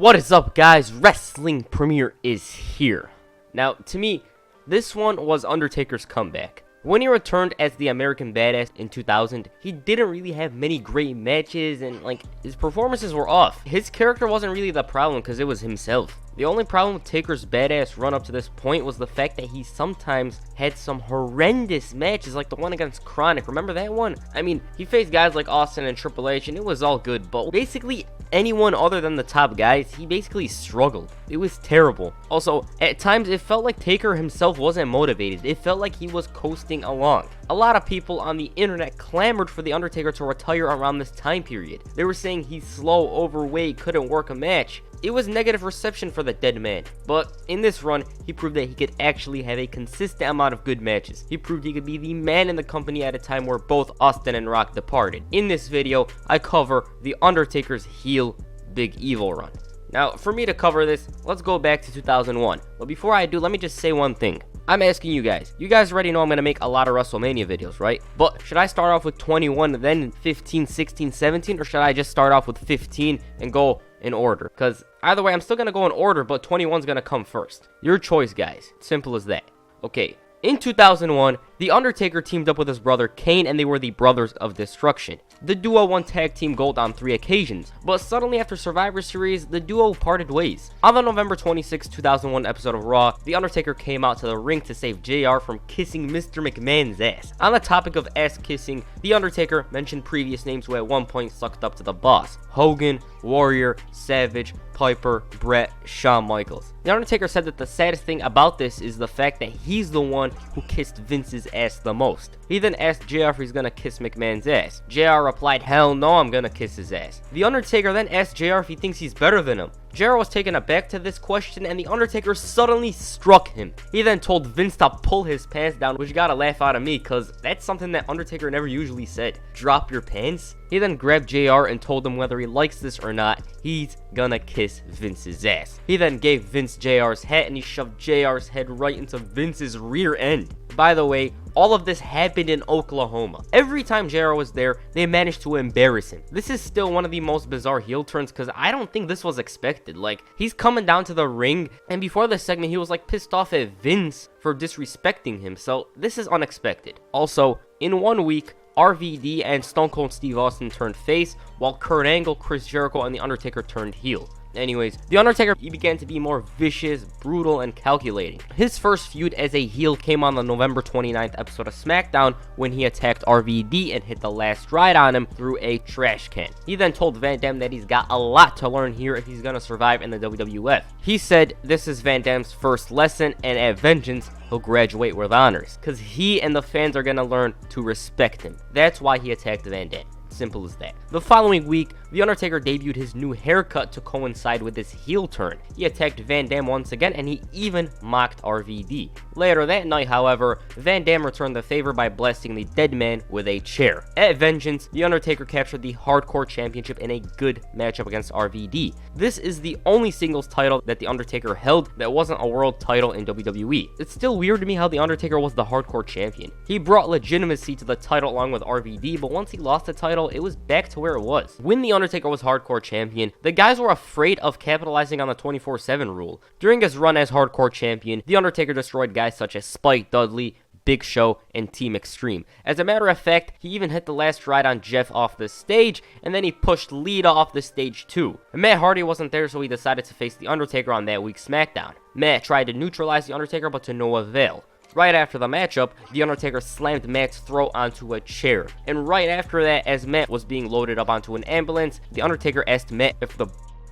What is up, guys? Wrestling Premier is here. Now, to me, this one was Undertaker's comeback. When he returned as the American Badass in 2000, he didn't really have many great matches and, his performances were off. His character wasn't really the problem because it was himself. The only problem with Taker's badass run up to this point was the fact that he sometimes had some horrendous matches like the one against Chronic. Remember that one? I mean, he faced guys like Austin and Triple H and it was all good, but basically anyone other than the top guys, he basically struggled. It was terrible. Also, at times it felt like Taker himself wasn't motivated. It felt like he was coasting along. A lot of people on the internet clamored for The Undertaker to retire around this time period. They were saying he's slow, overweight, couldn't work a match. It was negative reception for the dead man, but in this run, he proved that he could actually have a consistent amount of good matches. He proved he could be the man in the company at a time where both Austin and Rock departed. In this video, I cover The Undertaker's heel Big Evil run. Now, for me to cover this, let's go back to 2001. But before I do, let me just say one thing. I'm asking you guys already know I'm going to make a lot of WrestleMania videos, right? But should I start off with 21, then 15, 16, 17, or should I just start off with 15 and go in order? Because either way, I'm still going to go in order, but 21's going to come first. Your choice, guys. Simple as that. Okay. In 2001, The Undertaker teamed up with his brother Kane, and they were the Brothers of Destruction. The duo won tag team gold on 3 occasions, but suddenly after Survivor Series, the duo parted ways. On the November 26, 2001 episode of Raw, The Undertaker came out to the ring to save JR from kissing Mr. McMahon's ass. On the topic of ass kissing, The Undertaker mentioned previous names who at one point sucked up to the boss: Hogan, Warrior, Savage, Piper, Brett, Shawn Michaels. The Undertaker said that the saddest thing about this is the fact that he's the one who kissed Vince's ass the most. He then asked JR if he's gonna kiss McMahon's ass. JR replied, "Hell no, I'm gonna kiss his ass." The Undertaker then asked JR if he thinks he's better than him. JR was taken aback to this question, and The Undertaker suddenly struck him. He then told Vince to pull his pants down, which got a laugh out of me because that's something that Undertaker never usually said. Drop your pants? He then grabbed JR and told him whether he likes this or not, he's gonna kiss Vince's ass. He then gave Vince JR's hat and he shoved JR's head right into Vince's rear end. By the way, all of this happened in Oklahoma. Every time JR was there, they managed to embarrass him. This is still one of the most bizarre heel turns because I don't think this was expected. He's coming down to the ring, and before this segment, he was pissed off at Vince for disrespecting him, so this is unexpected. Also, in 1 week, RVD and Stone Cold Steve Austin turned face, while Kurt Angle, Chris Jericho, and The Undertaker turned heel. Anyways, The Undertaker, he began to be more vicious, brutal, and calculating. His first feud as a heel came on the November 29th episode of SmackDown when he attacked RVD and hit the last ride on him through a trash can. He then told Van Dam that he's got a lot to learn here if he's gonna survive in the WWF. He said this is Van Dam's first lesson, and at Vengeance, he'll graduate with honors, because he and the fans are gonna learn to respect him. That's why he attacked Van Dam. Simple as that. The following week, The Undertaker debuted his new haircut to coincide with his heel turn. He attacked Van Dam once again, and he even mocked RVD. Later that night, however, Van Dam returned the favor by blasting the dead man with a chair. At Vengeance, The Undertaker captured the Hardcore Championship in a good matchup against RVD. This is the only singles title that The Undertaker held that wasn't a world title in WWE. It's still weird to me how The Undertaker was the Hardcore Champion. He brought legitimacy to the title along with RVD, but once he lost the title, it was back to where it was. When The Undertaker was Hardcore Champion, the guys were afraid of capitalizing on the 24/7 rule. During his run as Hardcore Champion, The Undertaker destroyed guys such as Spike Dudley, Big Show, and Team Extreme. As a matter of fact, he even hit the last ride on Jeff off the stage, and then he pushed Lita off the stage too. Matt Hardy wasn't there, so he decided to face The Undertaker on that week's SmackDown. Matt tried to neutralize The Undertaker, but to no avail. Right after the matchup, The Undertaker slammed Matt's throat onto a chair. And right after that, as Matt was being loaded up onto an ambulance, The Undertaker asked Matt if the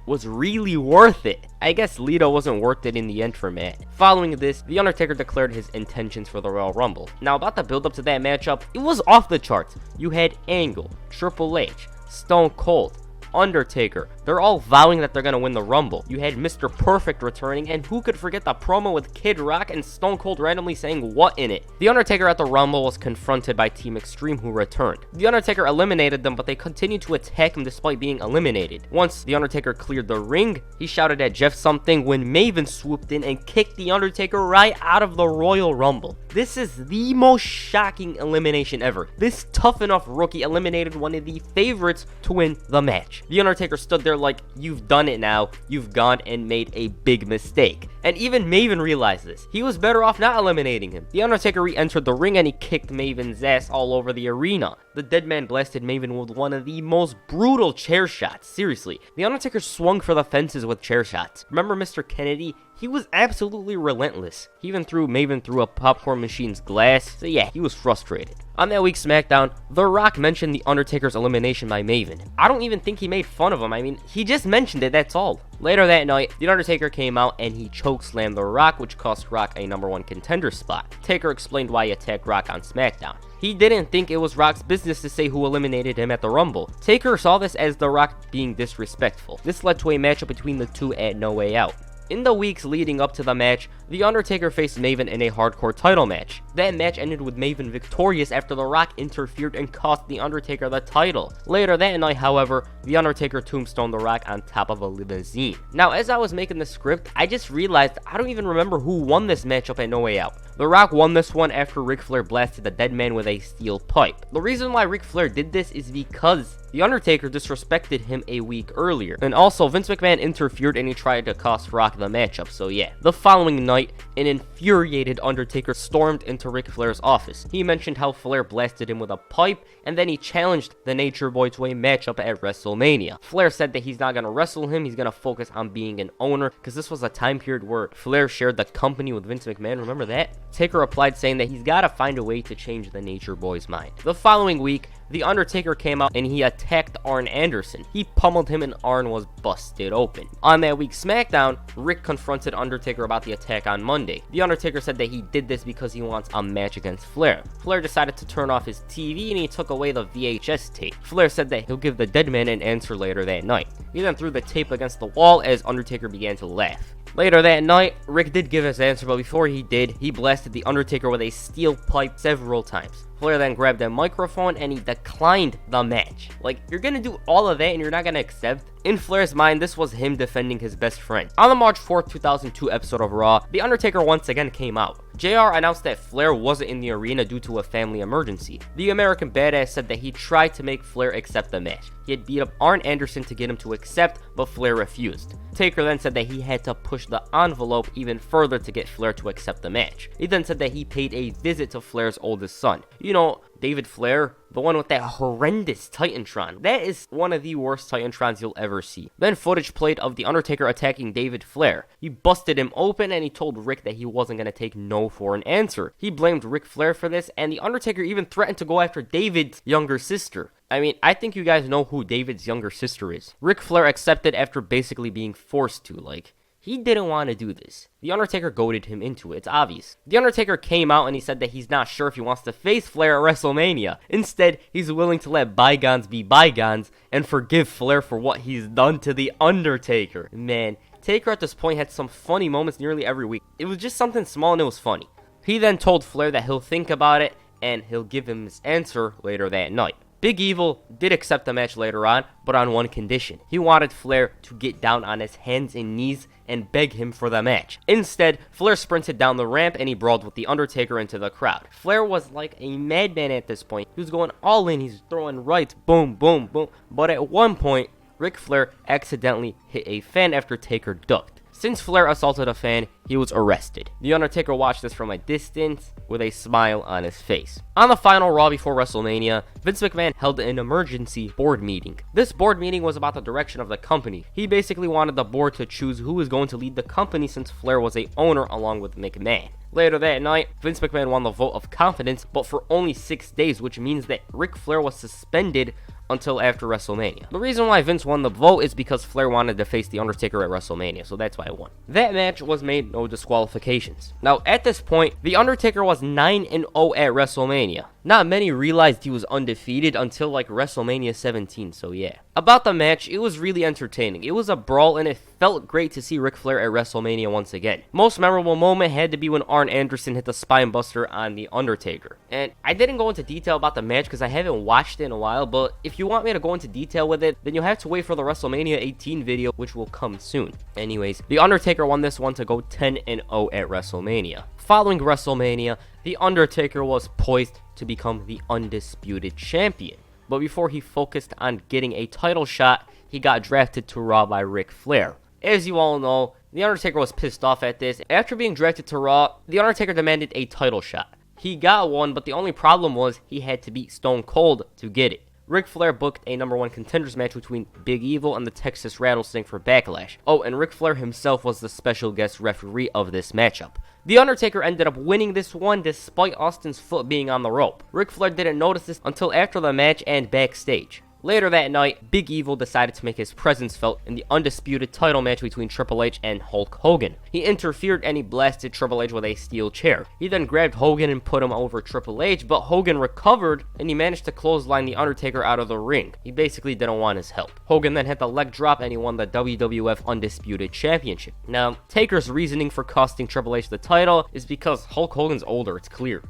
was really worth it. I guess Lita wasn't worth it in the end for Matt. Following this, The Undertaker declared his intentions for the Royal Rumble. Now, about the build up to that matchup, it was off the charts. You had Angle, Triple H, Stone Cold, Undertaker. They're all vowing that they're gonna win the Rumble. You had Mr. Perfect returning, and who could forget the promo with Kid Rock and Stone Cold randomly saying what in it? The Undertaker at the Rumble was confronted by Team Extreme, who returned. The Undertaker eliminated them, but they continued to attack him despite being eliminated. Once The Undertaker cleared the ring, he shouted at Jeff something when Maven swooped in and kicked The Undertaker right out of the Royal Rumble. This is the most shocking elimination ever. This tough enough rookie eliminated one of the favorites to win the match. match. The Undertaker stood there like, you've done it now, you've gone and made a big mistake. And even Maven realized this. He was better off not eliminating him. The Undertaker re-entered the ring and he kicked Maven's ass all over the arena. The dead man blasted Maven with one of the most brutal chair shots. Seriously, the Undertaker swung for the fences with chair shots. Remember Mr. Kennedy? He was absolutely relentless. He even threw Maven through a popcorn machine's glass. So yeah, he was frustrated. On that week's SmackDown, The Rock mentioned The Undertaker's elimination by Maven. I don't even think he made fun of him. I mean, he just mentioned it, that's all. Later that night, The Undertaker came out and he chokeslammed The Rock, which cost Rock a #1 contender spot. Taker explained why he attacked Rock on SmackDown. He didn't think it was Rock's business to say who eliminated him at the Rumble. Taker saw this as The Rock being disrespectful. This led to a matchup between the two at No Way Out. In the weeks leading up to the match, The Undertaker faced Maven in a hardcore title match. That match ended with Maven victorious after The Rock interfered and cost The Undertaker the title. Later that night, however, The Undertaker tombstoned The Rock on top of a limousine. Now, as I was making the script, I just realized I don't even remember who won this matchup at No Way Out. The Rock won this one after Ric Flair blasted the dead man with a steel pipe. The reason why Ric Flair did this is because The Undertaker disrespected him a week earlier. And also, Vince McMahon interfered and he tried to cost Rock the matchup, so yeah. The following night, an infuriated Undertaker stormed into Ric Flair's office. He mentioned how Flair blasted him with a pipe, and then he challenged the Nature Boy to a matchup at WrestleMania. Flair said that he's not going to wrestle him, he's going to focus on being an owner, because this was a time period where Flair shared the company with Vince McMahon, remember that? Taker replied saying that he's got to find a way to change the Nature Boy's mind. The following week, The Undertaker came out and he attacked Arn Anderson. He pummeled him and Arn was busted open. On that week's SmackDown, Rick confronted Undertaker about the attack on Monday. The Undertaker said that he did this because he wants a match against Flair. Flair decided to turn off his TV and he took away the VHS tape. Flair said that he'll give the dead man an answer later that night. He then threw the tape against the wall as Undertaker began to laugh. Later that night, Rick did give his answer, but before he did, he blasted The Undertaker with a steel pipe several times. Flair then grabbed a microphone and he declined the match. Like, you're gonna do all of that and you're not gonna accept? In Flair's mind, this was him defending his best friend. On the March 4th, 2002 episode of Raw, The Undertaker once again came out. JR announced that Flair wasn't in the arena due to a family emergency. The American Badass said that he tried to make Flair accept the match. He had beat up Arn Anderson to get him to accept, but Flair refused. Taker then said that he had to push the envelope even further to get Flair to accept the match. He then said that he paid a visit to Flair's oldest son. You know, David Flair, the one with that horrendous Titantron. That is one of the worst Titantrons you'll ever see. Then footage played of The Undertaker attacking David Flair. He busted him open and he told Rick that he wasn't going to take no for an answer. He blamed Ric Flair for this, and The Undertaker even threatened to go after David's younger sister. I mean, I think you guys know who David's younger sister is. Ric Flair accepted after basically being forced to, like, he didn't want to do this. The Undertaker goaded him into it, it's obvious. The Undertaker came out and he said that he's not sure if he wants to face Flair at WrestleMania. Instead, he's willing to let bygones be bygones and forgive Flair for what he's done to The Undertaker. Man, Taker at this point had some funny moments nearly every week. It was just something small and it was funny. He then told Flair that he'll think about it and he'll give him his answer later that night. Big Evil did accept the match later on, but on one condition. He wanted Flair to get down on his hands and knees and beg him for the match. Instead, Flair sprinted down the ramp and he brawled with The Undertaker into the crowd. Flair was like a madman at this point. He was going all in, he's throwing rights, boom, boom, boom. But at one point, Ric Flair accidentally hit a fan after Taker ducked. Since Flair assaulted a fan, he was arrested. The Undertaker watched this from a distance with a smile on his face. On the final Raw before WrestleMania, Vince McMahon held an emergency board meeting. This board meeting was about the direction of the company. He basically wanted the board to choose who was going to lead the company since Flair was a owner along with McMahon. Later that night, Vince McMahon won the vote of confidence, but for only 6 days, which means that Ric Flair was suspended until after WrestleMania. The reason why Vince won the vote is because Flair wanted to face The Undertaker at WrestleMania, so that's why it won. That match was made no disqualifications. Now, at this point, The Undertaker was 9-0 at WrestleMania. Not many realized he was undefeated until like WrestleMania 17, so yeah. About the match, it was really entertaining. It was a brawl and it felt great to see Ric Flair at WrestleMania once again. Most memorable moment had to be when Arn Anderson hit the spine buster on The Undertaker. And I didn't go into detail about the match because I haven't watched it in a while, but if you want me to go into detail with it, then you'll have to wait for the WrestleMania 18 video, which will come soon. Anyways, The Undertaker won this one to go 10-0 at WrestleMania. Following WrestleMania, The Undertaker was poised to become the undisputed champion. But before he focused on getting a title shot, he got drafted to Raw by Ric Flair. As you all know, The Undertaker was pissed off at this. After being drafted to Raw, The Undertaker demanded a title shot. He got one, but the only problem was he had to beat Stone Cold to get it. Ric Flair booked a #1 contenders match between Big Evil and the Texas Rattlesnake for Backlash. Oh, and Ric Flair himself was the special guest referee of this matchup. The Undertaker ended up winning this one despite Austin's foot being on the rope. Ric Flair didn't notice this until after the match and backstage. Later that night, Big Evil decided to make his presence felt in the undisputed title match between Triple H and Hulk Hogan. He interfered and he blasted Triple H with a steel chair. He then grabbed Hogan and put him over Triple H, but Hogan recovered and he managed to clothesline The Undertaker out of the ring. He basically didn't want his help. Hogan then hit the leg drop and he won the WWF Undisputed Championship. Now, Taker's reasoning for costing Triple H the title is because Hulk Hogan's older, it's clear.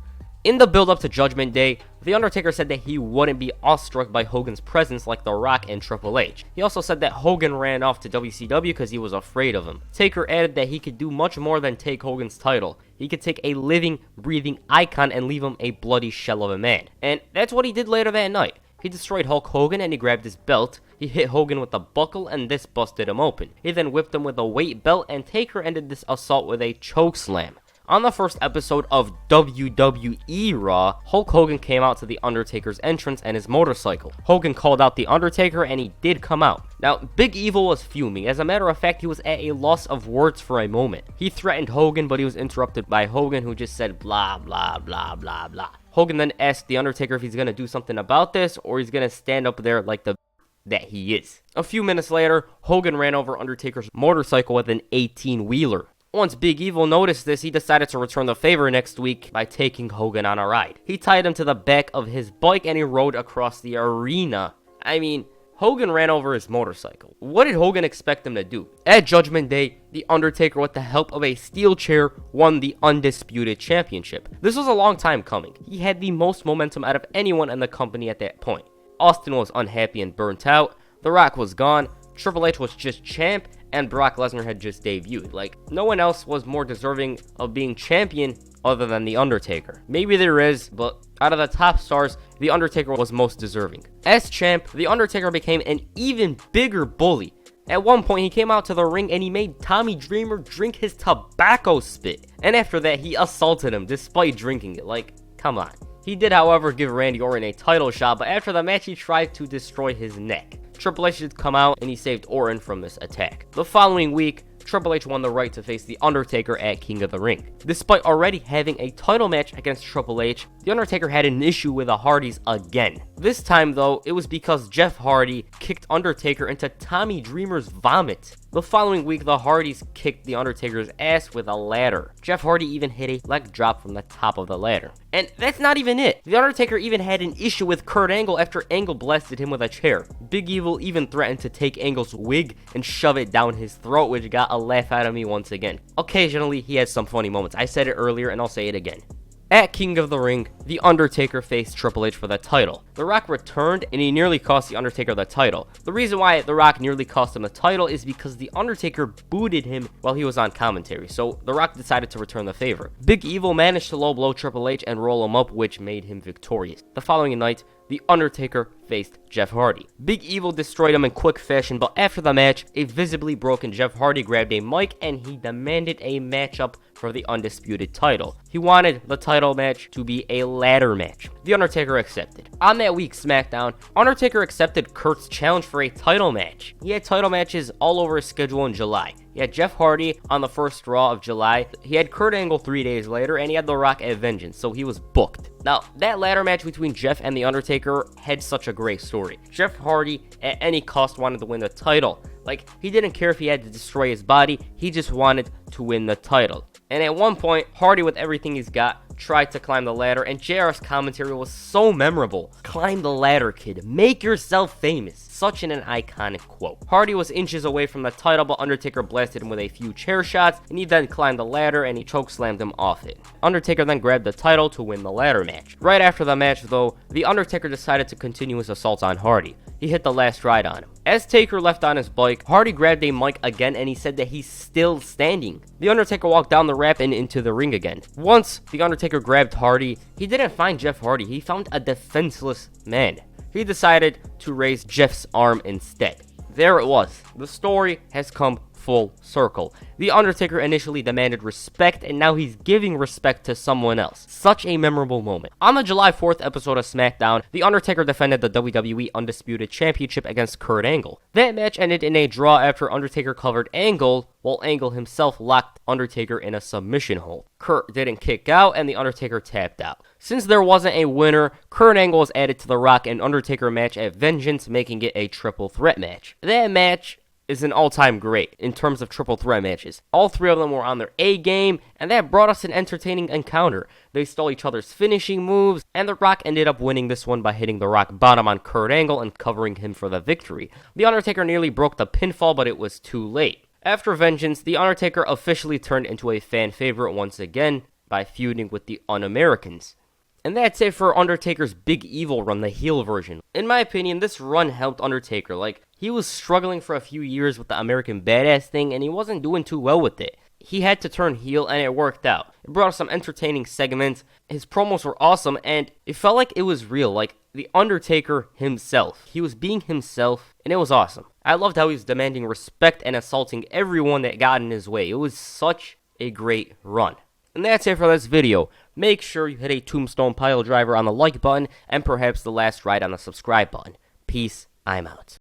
In the build-up to Judgment Day, The Undertaker said that he wouldn't be awestruck by Hogan's presence like The Rock and Triple H. He also said that Hogan ran off to WCW because he was afraid of him. Taker added that he could do much more than take Hogan's title. He could take a living, breathing icon and leave him a bloody shell of a man. And that's what he did later that night. He destroyed Hulk Hogan and he grabbed his belt. He hit Hogan with a buckle and this busted him open. He then whipped him with a weight belt and Taker ended this assault with a chokeslam. On the first episode of WWE Raw, Hulk Hogan came out to The Undertaker's entrance and his motorcycle. Hogan called out The Undertaker and he did come out. Now, Big Evil was fuming. As a matter of fact, he was at a loss of words for a moment. He threatened Hogan, but he was interrupted by Hogan, who just said blah, blah, blah, blah, blah. Hogan then asked The Undertaker if he's going to do something about this or he's going to stand up there like the that he is. A few minutes later, Hogan ran over Undertaker's motorcycle with an 18-wheeler. Once Big Evil noticed this, he decided to return the favor next week by taking Hogan on a ride. He tied him to the back of his bike and he rode across the arena. I mean, Hogan ran over his motorcycle. What did Hogan expect him to do? At Judgment Day, The Undertaker, with the help of a steel chair, won the Undisputed Championship. This was a long time coming. He had the most momentum out of anyone in the company at that point. Austin was unhappy and burnt out. The Rock was gone. Triple H was just champ, and Brock Lesnar had just debuted. Like, no one else was more deserving of being champion other than The Undertaker. Maybe there is, but out of the top stars, The Undertaker was most deserving. As champ, The Undertaker became an even bigger bully. At one point, he came out to the ring and he made Tommy Dreamer drink his tobacco spit. And after that, he assaulted him despite drinking it. Like, come on. He did, however, give Randy Orton a title shot, but after the match, he tried to destroy his neck. Triple H did come out and he saved Orton from this attack. The following week, Triple H won the right to face The Undertaker at King of the Ring. Despite already having a title match against Triple H, The Undertaker had an issue with the Hardys again. This time, though, it was because Jeff Hardy kicked Undertaker into Tommy Dreamer's vomit. The following week, the Hardys kicked The Undertaker's ass with a ladder. Jeff Hardy even hit a leg drop from the top of the ladder. And that's not even it. The Undertaker even had an issue with Kurt Angle after Angle blasted him with a chair. Big Evil even threatened to take Angle's wig and shove it down his throat, which got a laugh out of me once again. Occasionally, he has some funny moments. I said it earlier and I'll say it again. At King of the Ring, The Undertaker faced Triple H for the title. The Rock returned and he nearly cost The Undertaker the title. The reason why The Rock nearly cost him the title is because The Undertaker booted him while he was on commentary, so The Rock decided to return the favor. Big Evil managed to low blow Triple H and roll him up, which made him victorious. The following night, The Undertaker faced Jeff Hardy. Big Evil destroyed him in quick fashion, but after the match, a visibly broken Jeff Hardy grabbed a mic and he demanded a matchup for the undisputed title. He wanted the title match to be a ladder match. The Undertaker accepted. On that week's SmackDown, Undertaker accepted Kurt's challenge for a title match. He had title matches all over his schedule in July. He had Jeff Hardy on the first Raw of July, he had Kurt Angle 3 days later, and he had The Rock at Vengeance, so he was booked. Now, that ladder match between Jeff and The Undertaker had such a great story. Jeff Hardy, at any cost, wanted to win the title. Like, he didn't care if he had to destroy his body, he just wanted to win the title. And at one point, Hardy, with everything he's got, tried to climb the ladder, and JR's commentary was so memorable. "Climb the ladder, kid. Make yourself famous." Such an iconic quote. Hardy was inches away from the title, but Undertaker blasted him with a few chair shots, and he then climbed the ladder and he chokeslammed him off it. Undertaker then grabbed the title to win the ladder match. Right after the match, though, The Undertaker decided to continue his assault on Hardy. He hit the last ride on him. As Taker left on his bike, Hardy grabbed a mic again and he said that he's still standing. The Undertaker walked down the ramp and into the ring again. Once The Undertaker grabbed Hardy, he didn't find Jeff Hardy, he found a defenseless man. He decided to raise Jeff's arm instead. there it was. The story has come full circle. The Undertaker initially demanded respect, and now he's giving respect to someone else. Such a memorable moment. On the July 4th episode of SmackDown, The Undertaker defended the WWE Undisputed Championship against Kurt Angle. That match ended in a draw after Undertaker covered Angle, while Angle himself locked Undertaker in a submission hold. Kurt didn't kick out, and The Undertaker tapped out. Since there wasn't a winner, Kurt Angle was added to the Rock and Undertaker match at Vengeance, making it a triple threat match. That match is an all-time great in terms of triple threat matches. All three of them were on their A game, and that brought us an entertaining encounter. They stole each other's finishing moves, and The Rock ended up winning this one by hitting the Rock bottom on Kurt Angle and covering him for the victory. The Undertaker nearly broke the pinfall, but it was too late. After Vengeance, The Undertaker officially turned into a fan favorite once again by feuding with the Un-Americans. And that's it for Undertaker's Big Evil run, the heel version. In my opinion, this run helped Undertaker. He was struggling for a few years with the American Badass thing, and he wasn't doing too well with it. He had to turn heel, and it worked out. It brought us some entertaining segments. His promos were awesome, and it felt like it was real, like the Undertaker himself. He was being himself, and it was awesome. I loved how he was demanding respect and assaulting everyone that got in his way. It was such a great run. And that's it for this video. Make sure you hit a tombstone pile driver on the like button, and perhaps the last ride on the subscribe button. Peace, I'm out.